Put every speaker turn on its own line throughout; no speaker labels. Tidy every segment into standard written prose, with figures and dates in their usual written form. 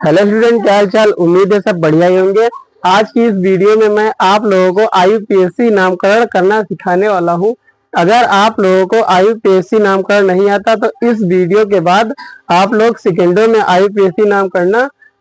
Hello student, क्या हाल चाल। उम्मीद है सब बढ़िया ही होंगे। आज की इस वीडियो में मैं आप लोगों को आईयूपीएससी नामकरण करना सिखाने वाला हूं। अगर आप लोगों को आईयूपीएससी नामकरण नहीं आता तो इस वीडियो के बाद आप लोग सेकेंडों में आईयूपीएससी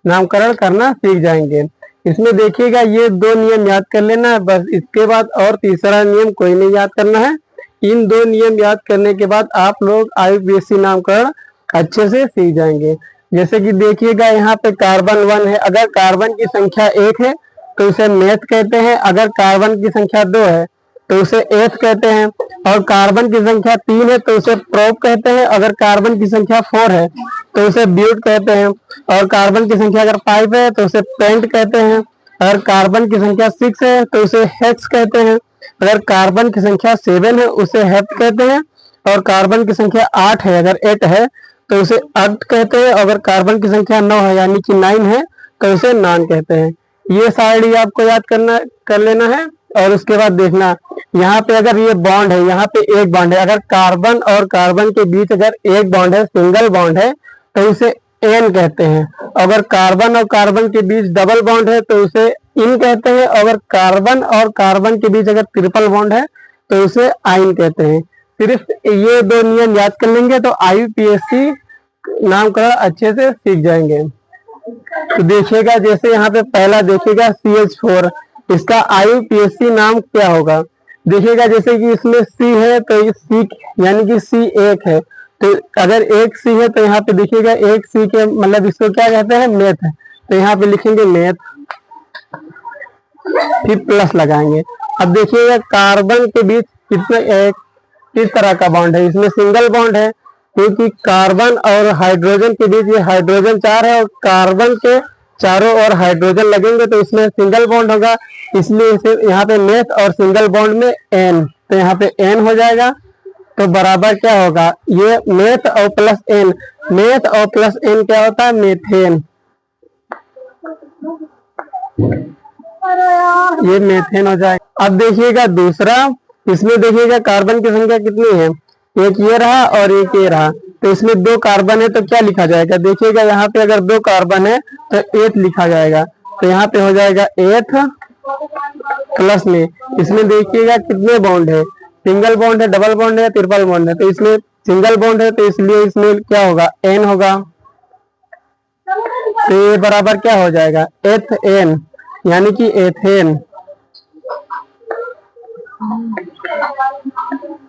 नामकरण करना सीख जाएंगे। इसमें देखिएगा, ये दो नियम याद कर लेना है बस। इसके बाद और तीसरा नियम कोई नहीं याद करना है। इन दो नियम याद करने के बाद आप लोग आईयूपीएससी नामकरण अच्छे से सीख जाएंगे। जैसे कि देखिएगा, यहाँ पे कार्बन 1 है। अगर कार्बन की संख्या 1 है तो उसे मेथ कहते हैं। अगर कार्बन की संख्या 2 है तो उसे एथ कहते हैं। और कार्बन की संख्या 3 है तो उसे प्रोप कहते हैं। अगर कार्बन की संख्या 4 है तो उसे ब्यूट कहते हैं। और कार्बन की संख्या अगर 5 है तो उसे पेंट कहते हैं। अगर कार्बन की संख्या 6 है तो उसे हेक्स कहते हैं। अगर कार्बन की संख्या 7 है उसे हेप्ट कहते हैं। और कार्बन की संख्या 8 है, अगर 8 है तो उसे अक्ट कहते हैं। अगर कार्बन की संख्या 9 है यानी कि 9 है तो उसे नॉन कहते हैं। ये सारी आपको याद कर लेना है। और उसके बाद देखना, यहाँ पे अगर ये बॉन्ड है, यहाँ पे एक बॉन्ड है। अगर कार्बन और कार्बन के बीच अगर एक बॉन्ड है, सिंगल बॉन्ड है, तो उसे एन कहते हैं। अगर कार्बन और कार्बन के बीच डबल बॉन्ड है तो उसे इन कहते हैं। अगर कार्बन और कार्बन के बीच अगर ट्रिपल बॉन्ड है तो उसे आइन कहते हैं। सिर्फ ये दो नियम याद कर लेंगे तो आईयूपीएससी नामकरण अच्छे से सीख जाएंगे। तो देखिएगा, जैसे यहाँ पे पहला देखिएगा CH4, इसका आईयूपीएससी नाम क्या होगा। देखिएगा, जैसे कि इसमें C है तो ये C यानी कि C एक है। तो अगर एक C है तो यहाँ पे देखिएगा, एक C के मतलब इसको क्या कहते हैं, मेथ है। तो यहाँ पे लिखेंगे मेथ, फिर प्लस लगाएंगे। अब देखिएगा, कार्बन के बीच किस तरह का बॉन्ड है। इसमें सिंगल बॉन्ड है क्योंकि कार्बन और हाइड्रोजन के बीच ये हाइड्रोजन 4 है और कार्बन के चारों ओर हाइड्रोजन लगेंगे तो इसमें सिंगल बॉन्ड होगा। इसलिए इसे यहाँ पे मेथ और सिंगल बॉन्ड में एन, तो यहाँ पे एन हो जाएगा। तो बराबर क्या होगा, ये मेथ और प्लस एन, मेथ और प्लस एन क्या होता है, मेथेन। ये मेथेन हो जाएगा। अब देखिएगा दूसरा, इसमें देखिएगा कार्बन की संख्या कितनी है, एक ये रहा और एक ये रहा। तो इसमें 2 कार्बन है तो क्या लिखा जाएगा, देखिएगा यहाँ पे अगर 2 कार्बन है तो 8 लिखा जाएगा। तो यहाँ पे हो जाएगा 8 प्लस में, इसमें देखिएगा कितने बॉन्ड है, सिंगल बॉन्ड है, डबल बॉन्ड है, ट्रिपल बॉन्ड है। तो इसमें सिंगल बॉन्ड है तो इसलिए इसमें क्या होगा, एन होगा। तो ये बराबर क्या हो जाएगा, एथ एन यानी कि एथेन,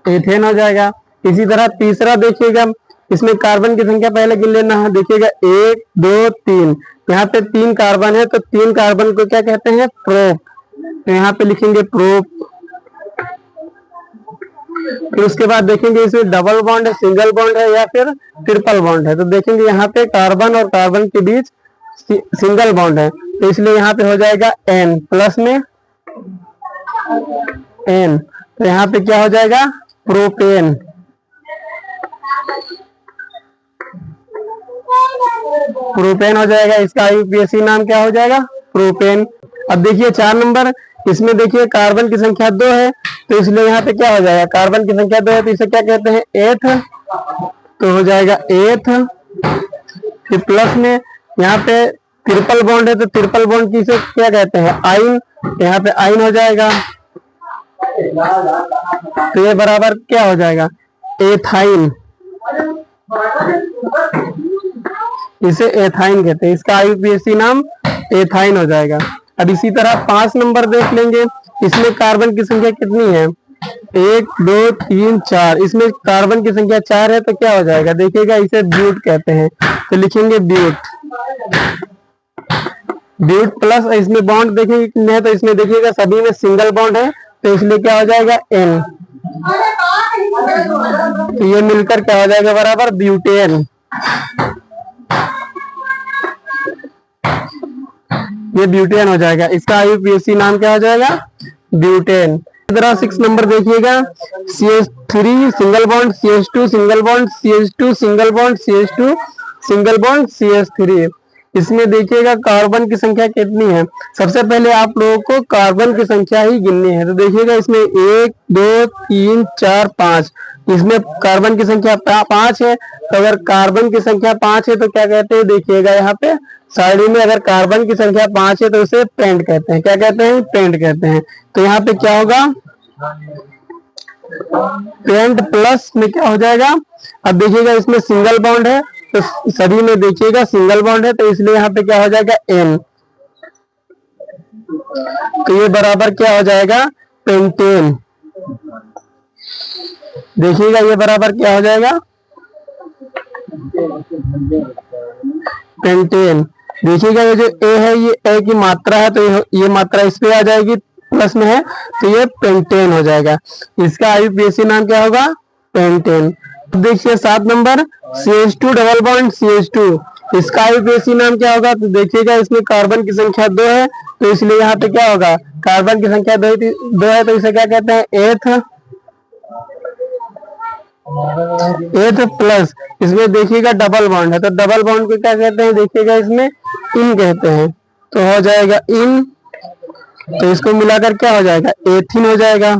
एथेन हो जाएगा। इसी तरह तीसरा देखिएगा, इसमें कार्बन की संख्या पहले गिन लेना है। देखिएगा 1 2 3, यहाँ पे 3 कार्बन है तो 3 कार्बन को क्या कहते हैं, प्रोप। तो यहाँ पे लिखेंगे प्रोप। फिर उसके बाद देखेंगे इसमें डबल बॉन्ड है, सिंगल बॉन्ड है या फिर ट्रिपल बॉन्ड है। तो देखेंगे यहाँ पे कार्बन और कार्बन के बीच सिंगल बॉन्ड है तो इसलिए यहाँ पे हो जाएगा एन प्लस में एन। तो यहाँ पे क्या हो जाएगा, प्रोपेन। प्रोपेन हो जाएगा। इसका आईयूपीएससी नाम क्या हो जाएगा, प्रोपेन। अब देखिए 4 नंबर, इसमें देखिए कार्बन की संख्या 2 है तो इसलिए यहाँ पे क्या हो जाएगा, कार्बन की संख्या 2 है तो इसे क्या कहते हैं, एथ। तो हो जाएगा एथ, फिर प्लस में यहाँ पे ट्रिपल बॉन्ड है तो ट्रिपल बॉन्ड की से क्या कहते हैं, आइन। यहाँ पे आइन हो जाएगा। तो ये बराबर क्या हो जाएगा, एथाइन। इसे एथाइन कहते हैं। इसका आईयूपीएससी नाम एथाइन हो जाएगा। अब इसी तरह 5 नंबर देख लेंगे, इसमें कार्बन की संख्या कितनी है, 1 2 3 4। इसमें कार्बन की संख्या 4 है तो क्या हो जाएगा, देखिएगा इसे ब्यूट कहते हैं। तो लिखेंगे ब्यूट, ब्यूट प्लस, इसमें बॉन्ड देखेंगे कितने हैं तो इसमें देखिएगा सभी में सिंगल बॉन्ड है तो इसलिए क्या हो जाएगा, एन। तो ये मिलकर क्या हो जाएगा, बराबर ब्यूटेन। ये ब्यूटेन हो जाएगा। इसका आईयूपीएससी नाम क्या हो जाएगा, ब्यूटेन। इधर 6 नंबर देखिएगा, CH3 single bond, CH2 single bond, CH2 single bond, CH2 single bond, CH3। इसमें देखिएगा कार्बन की संख्या कितनी है। सबसे पहले आप लोगों को कार्बन की संख्या ही गिननी है। तो देखिएगा इसमें 1 2 3 4 5, इसमें कार्बन की संख्या 5 है। तो अगर कार्बन की संख्या 5 है तो क्या कहते हैं, देखिएगा यहाँ पे साइड में अगर कार्बन की संख्या 5 है तो उसे पेंट कहते हैं। क्या कहते हैं, पेंट कहते हैं। तो यहाँ पे क्या होगा, पेंट प्लस में क्या हो जाएगा। अब देखिएगा इसमें सिंगल बॉन्ड है तो सभी में देखिएगा सिंगल बॉन्ड है, तो इसलिए यहाँ पे क्या हो जाएगा, एन। तो ये बराबर क्या हो जाएगा, पेंटेन। देखिएगा ये बराबर क्या हो जाएगा, पेंटेन। देखिएगा ये जो ए है ये ए की मात्रा है, तो ये मात्रा इस पे आ जाएगी, प्लस में है तो ये पेंटेन हो जाएगा। इसका आईयूपीएसी नाम क्या होगा, पेंटेन। देखिए 7 number CH2 double bond CH2, इसका आईयूपीएसी नाम क्या होगा। तो देखिएगा इसमें कार्बन की संख्या 2 है, तो इसलिए यहाँ पे क्या होगा, कार्बन की संख्या 2 है तो इसे क्या कहते हैं, एथ। एथ प्लस, इसमें देखिएगा डबल बॉन्ड है तो डबल बॉन्ड को क्या कहते हैं, देखिएगा इसमें इन कहते हैं, तो हो जाएगा इन। तो इसको मिलाकर क्या हो जाएगा, एथिन हो जाएगा।